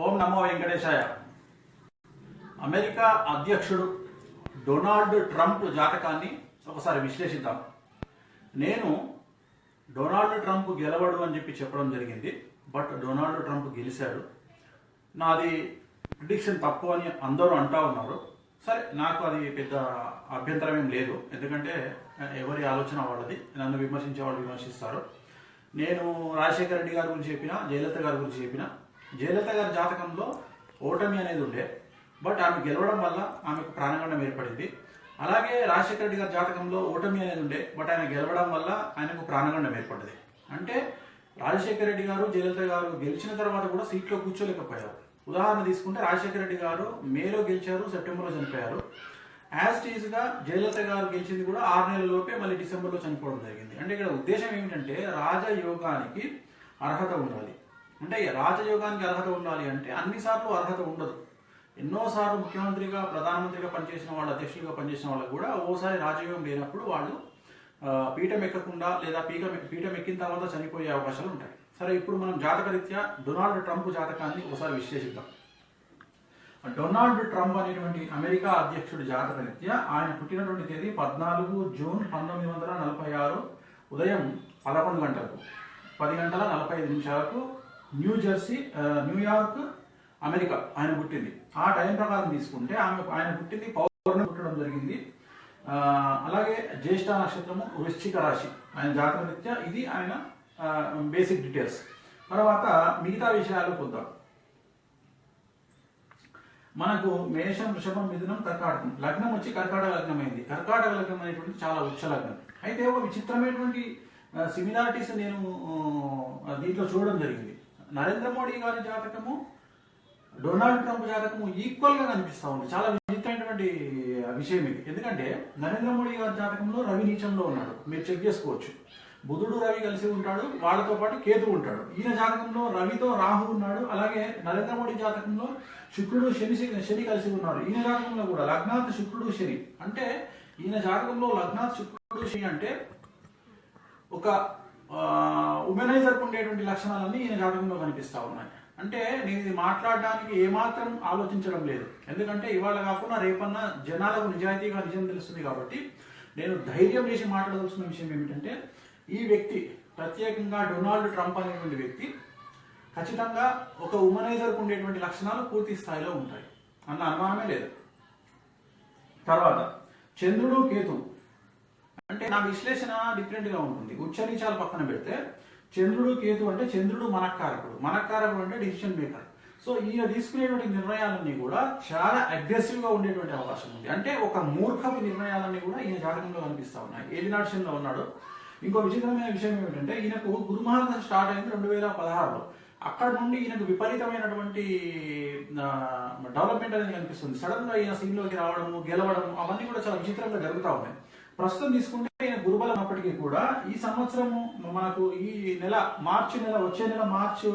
ఓం నమో వెంకటేశాయ. America అధ్యక్షుడు Donald Trump జాతకాన్ని ఒకసారి విశ్లేషిద్దాం. నేను డొనాల్డ్ ట్రంప్ గెలవడు అని చెప్పడం జరిగింది. బట్ డొనాల్డ్ ట్రంప్ గెలిచాడు. నాది ప్రిడిక్షన్ తప్పు అని అందరూ అంటా ఉన్నారు. సరే, నాకు అది పెద్ద అభ్యంతరం ఏం లేదు. ఎందుకంటే ఎవరి ఆలోచన వాళ్ళది. నన్ను విమర్శించే వాళ్ళు విమర్శిస్తారు. నేను రాజశేఖర రెడ్డి గారి గురించి చెప్పిన, జయలలిత గారి గురించి చెప్పిన. జయలలిత గారి జాతకంలో ఓటమి అనేది ఉండే, బట్ ఆమె గెలవడం వల్ల ఆమెకు ప్రాణగండం ఏర్పడింది. అలాగే రాజశేఖర రెడ్డి గారి జాతకంలో ఓటమి అనేది ఉండే, బట్ ఆయన గెలవడం వల్ల ఆయనకు ప్రాణగండం ఏర్పడింది. అంటే రాజశేఖర రెడ్డి గారు, జయలలిత గారు గెలిచిన తర్వాత కూడా సీట్లో కూర్చోలేకపోయారు. ఉదాహరణ తీసుకుంటే రాజశేఖర రెడ్డి గారు మేలో గెలిచారు, సెప్టెంబర్లో చనిపోయారు. యాజ్ టీజ్గా జయలలిత గారు గెలిచింది కూడా 6 నెలల లోపే మళ్ళీ డిసెంబర్లో చనిపోవడం జరిగింది. అంటే ఇక్కడ ఉద్దేశం ఏమిటంటే రాజయోగానికి అర్హత ఉండాలి. అంటే రాజయోగానికి అర్హత ఉండాలి అంటే అన్నిసార్లు అర్హత ఉండదు. ఎన్నోసార్లు ముఖ్యమంత్రిగా, ప్రధానమంత్రిగా పనిచేసిన వాళ్ళు, అధ్యక్షులుగా పనిచేసిన వాళ్ళకు కూడా ఓసారి రాజయోగం లేనప్పుడు వాళ్ళు పీఠం ఎక్కకుండా లేదా పీఠం ఎక్కిన తర్వాత చనిపోయే అవకాశాలు ఉంటాయి. సరే, ఇప్పుడు మనం జాతకరీత్యా డొనాల్డ్ ట్రంప్ జాతకాన్ని ఒకసారి విశ్లేషిద్దాం. డొనాల్డ్ ట్రంప్ అనేటువంటి అమెరికా అధ్యక్షుడి జాతకరీత్యా ఆయన పుట్టినటువంటి తేదీ 14 జూన్ 1946 ఉదయం 11 గంటలకు 10 గంటల 45 నిమిషాలకు న్యూయార్క్, అమెరికా ఆయన పుట్టింది. ఆ టైం ప్రకారం తీసుకుంటే ఆయన పుట్టింది పౌర్ణమి పుట్టడం జరిగింది. అలాగే జ్యేష్ఠ నక్షత్రము, వృశ్చిక రాశి ఆయన జాతకరీత్యా. ఇది ఆయన బేసిక్ డీటెయిల్స్. తర్వాత మిగతా విషయాలు పొందాం. మనకు మేషం, వృషభం, మిథునం, కర్కాటకం. లగ్నం వచ్చి కర్కాటక లగ్నం అయింది. కర్కాటక లగ్నం అనేటువంటి చాలా ఉచ్చ లగ్నం. అయితే ఒక విచిత్రమైనటువంటి సిమిలారిటీస్ నేను దీంట్లో చూడడం జరిగింది. నరేంద్ర మోడీ గారి జాతకము, డొనాల్డ్ ట్రంప్ జాతకము ఈక్వల్ గా కనిపిస్తూ ఉంది. చాలా విచిత్రమైనటువంటి విషయం ఇది. ఎందుకంటే నరేంద్ర మోడీ గారి జాతకంలో రవి నీచంలో ఉన్నాడు, మీరు చెక్ చేసుకోవచ్చు. బుధుడు, రవి కలిసి ఉంటాడు, వాళ్ళతో పాటు కేతు ఉంటాడు. ఈయన జాతకంలో రవితో రాహు ఉన్నాడు. అలాగే నరేంద్ర మోడీ జాతకంలో శుక్రుడు, శని కలిసి ఉన్నారు. ఈయన జాతకంలో కూడా లగ్నాత్ శుక్రుడు, శని. అంటే ఈయన జాతకంలో లగ్నాత్ శుక్రుడు, శని అంటే ఒక ఉమెనైజర్కు ఉండేటువంటి లక్షణాలన్నీ ఈయన జాతకంలో కనిపిస్తూ ఉన్నాయి. అంటే నేను ఇది మాట్లాడడానికి ఏమాత్రం ఆలోచించడం లేదు. ఎందుకంటే ఇవాళ కాకుండా రేపన్నా జనాలకు నిజాయితీగా నిజం తెలుస్తుంది. కాబట్టి నేను ధైర్యం చేసి మాట్లాడాల్సిన విషయం ఏమిటంటే, ఈ వ్యక్తి ప్రత్యేకంగా డొనాల్డ్ ట్రంప్ అనేటువంటి వ్యక్తి ఖచ్చితంగా ఒక ఉమనైజర్కు ఉండేటువంటి లక్షణాలు పూర్తి స్థాయిలో ఉంటాయి అన్న అనుమానమే లేదు. తర్వాత చంద్రుడు, కేతు. అంటే నా విశ్లేషణ డిఫరెంట్గా ఉంటుంది. ఉచ్చనీచాలు పక్కన పెడితే చంద్రుడు, కేతు అంటే చంద్రుడు మనక్కారకుడు. మనక్కారకుడు అంటే డిసిషన్ మేకర్. సో ఈయన తీసుకునేటువంటి నిర్ణయాలన్నీ కూడా చాలా అగ్రెసివ్గా ఉండేటువంటి అవకాశం ఉంది. అంటే ఒక మూర్ఖపు నిర్ణయాలన్నీ కూడా ఈయన జాతకంలో కనిపిస్తూ ఉన్నాయి. ఏలినాడ్షన్లో ఉన్నాడు. ఇంకో విచిత్రమైన విషయం ఏమిటంటే ఈయనకు గురుమహాదశ స్టార్ట్ అయింది 2016లో. అక్కడ నుండి ఈయనకు విపరీతమైనటువంటి డెవలప్మెంట్ అనేది కనిపిస్తుంది. సడన్ గా ఈయన సీన్లోకి రావడము, గెలవడము అవన్నీ కూడా చాలా విచిత్రంగా జరుగుతూ ఉన్నాయి. ప్రస్తుతం తీసుకుంటే ఈయన గురుబలం ఉన్నప్పటికీ కూడా ఈ సంవత్సరము మనకు ఈ వచ్చే నెల మార్చి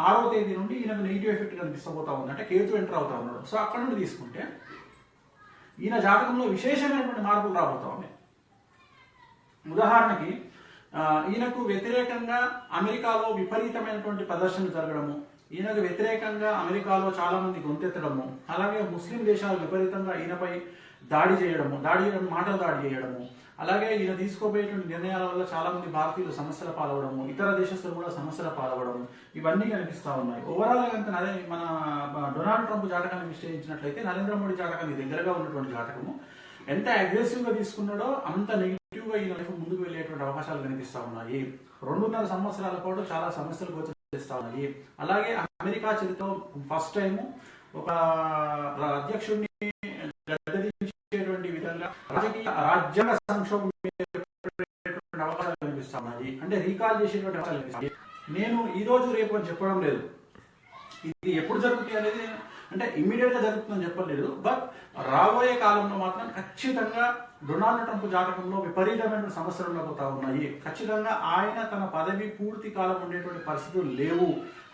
6వ తేదీ నుండి ఈయనకు నెగిటివ్ ఎఫెక్ట్ కనిపిస్తూ ఉంది. అంటే కేతు ఎంటర్ అవుతా ఉన్నాడు. సో అక్కడ నుండి తీసుకుంటే ఈయన జాతకంలో విశేషమైనటువంటి మార్పులు రాబోతా ఉన్నాయి. ఉదాహరణకి ఈయనకు వ్యతిరేకంగా అమెరికాలో విపరీతమైనటువంటి ప్రదర్శనలు జరగడము, ఈయనకు వ్యతిరేకంగా అమెరికాలో చాలా మంది గొంతెత్తడము, అలాగే ముస్లిం దేశాలు విపరీతంగా ఈయనపై దాడి చేయడము, మాటలు దాడి చేయడము, అలాగే ఈయన తీసుకోబోయేటువంటి నిర్ణయాల వల్ల చాలా మంది భారతీయులు సమస్యల పాల్గొనడము, ఇతర దేశస్తులు కూడా సమస్యల పాల్గొనడం, ఇవన్నీ కనిపిస్తూ ఉన్నాయి. ఓవరాల్ గా కనుక మన డొనాల్డ్ ట్రంప్ జాతకాన్ని విశ్లేషించినట్లయితే నరేంద్ర మోడీ జాతకానికి దగ్గరగా ఉన్నటువంటి జాతకము. ఎంత అగ్రెసివ్ గా తీసుకున్నాడో అంత నెగిటివ్ గా ఈ లైఫ్ ముందుకు వెళ్ళేటువంటి అవకాశాలు కనిపిస్తా ఉన్నాయి. 2.5 సంవత్సరాల పాటు చాలా సమస్యలు గోచరిస్తా ఉన్నాయి. అలాగే అమెరికా చరిత్రలో ఫస్ట్ టైం ఒక అధ్యక్షుడిని గద్దెదించేటువంటి విధంగా రాజ్యాంగ సంక్షోభం అవకాశాలు కనిపిస్తా ఉన్నాయి. అంటే రీకాల్ చేసేటువంటి అవకాశాలు కనిపిస్తాయి. నేను ఈ రోజు రేపు అని చెప్పడం లేదు. ఇది ఎప్పుడు జరుగుతుంది అనేది అంటే ఇమ్మీడియట్ గా జరుగుతుందని చెప్పలేదు. బట్ రాబోయే కాలంలో మాత్రం ఖచ్చితంగా డొనాల్డ్ ట్రంప్ జాతకంలో విపరీతమైన సమస్యలు ఉండబోతా ఉన్నాయి. ఖచ్చితంగా ఆయన తన పదవి పూర్తి కాలం ఉండేటువంటి పరిస్థితులు లేవు.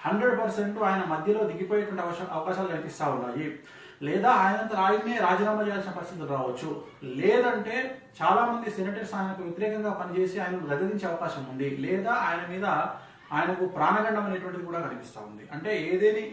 100% ఆయన మధ్యలో దిగిపోయేటువంటి అవకాశాలు కనిపిస్తా ఉన్నాయి. లేదా ఆయనే రాజీనామా చేయాల్సిన పరిస్థితులు రావచ్చు. లేదంటే చాలా మంది సెనేటర్స్ ఆయనకు వ్యతిరేకంగా పనిచేసి ఆయన గద్దెదించే అవకాశం ఉంది. లేదా ఆయన మీద ఆయనకు ప్రాణగండం అనేటువంటిది కూడా కనిపిస్తూ ఉంది. అంటే ఏదేని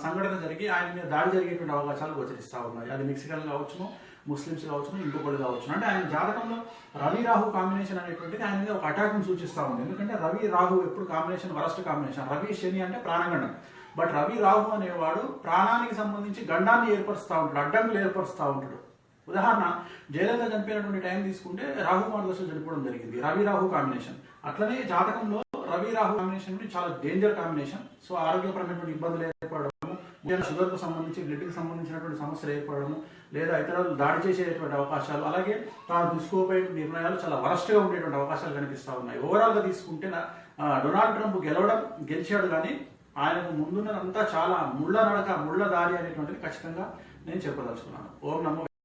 సంఘటన జరిగి ఆయన మీద దాడి జరిగేటువంటి అవకాశాలు గోచరిస్తూ ఉన్నాయి. అది మెక్సికన్ కావచ్చును, ముస్లిమ్స్ కావచ్చును, ఇంకొకటి కావచ్చును. అంటే ఆయన జాతకంలో రవి రాహు కాంబినేషన్ అనేటువంటిది ఆయన మీద ఒక అటాక్ను సూచిస్తూ ఉంది. ఎందుకంటే రవి రాహు ఎప్పుడు కాంబినేషన్ వరస్ట్ కాంబినేషన్. రవి శని అంటే ప్రాణగండం, బట్ రవి రాహు అనేవాడు ప్రాణానికి సంబంధించి గండాన్ని ఏర్పరుస్తూ ఉంటాడు, అడ్డంకులు ఏర్పరుస్తూ ఉంటాడు. ఉదాహరణ, జయలలిత చనిపోయినటువంటి టైం తీసుకుంటే రాహు మార్గదర్శనం చనిపోవడం జరిగింది, రవి రాహు కాంబినేషన్. అట్లనే జాతకంలో రవి రాహు కాంబినేషన్ చాలా డేంజర్ కాంబినేషన్. సో ఆరోగ్యపరమైనటువంటి ఇబ్బందులు ఏర్పడము, ముఖ్యంగా షుగర్కు సంబంధించి, బ్లడ్కి సంబంధించినటువంటి సమస్యలు ఏర్పడము, లేదా ఇతరులు దాడి చేసేటువంటి అవకాశాలు, అలాగే తాను తీసుకోబోయే నిర్ణయాలు చాలా వరస్ట్గా ఉండేటువంటి అవకాశాలు కనిపిస్తూ ఉన్నాయి. ఓవరాల్గా తీసుకుంటే డొనాల్డ్ ట్రంప్ గెలిచాడు, కానీ ఆయనకు ముందున్నదంతా చాలా ముళ్ళ నడక, ముళ్ళ దారి అనేటువంటిది ఖచ్చితంగా నేను చెప్పదలుచుకున్నాను. ఓం నమో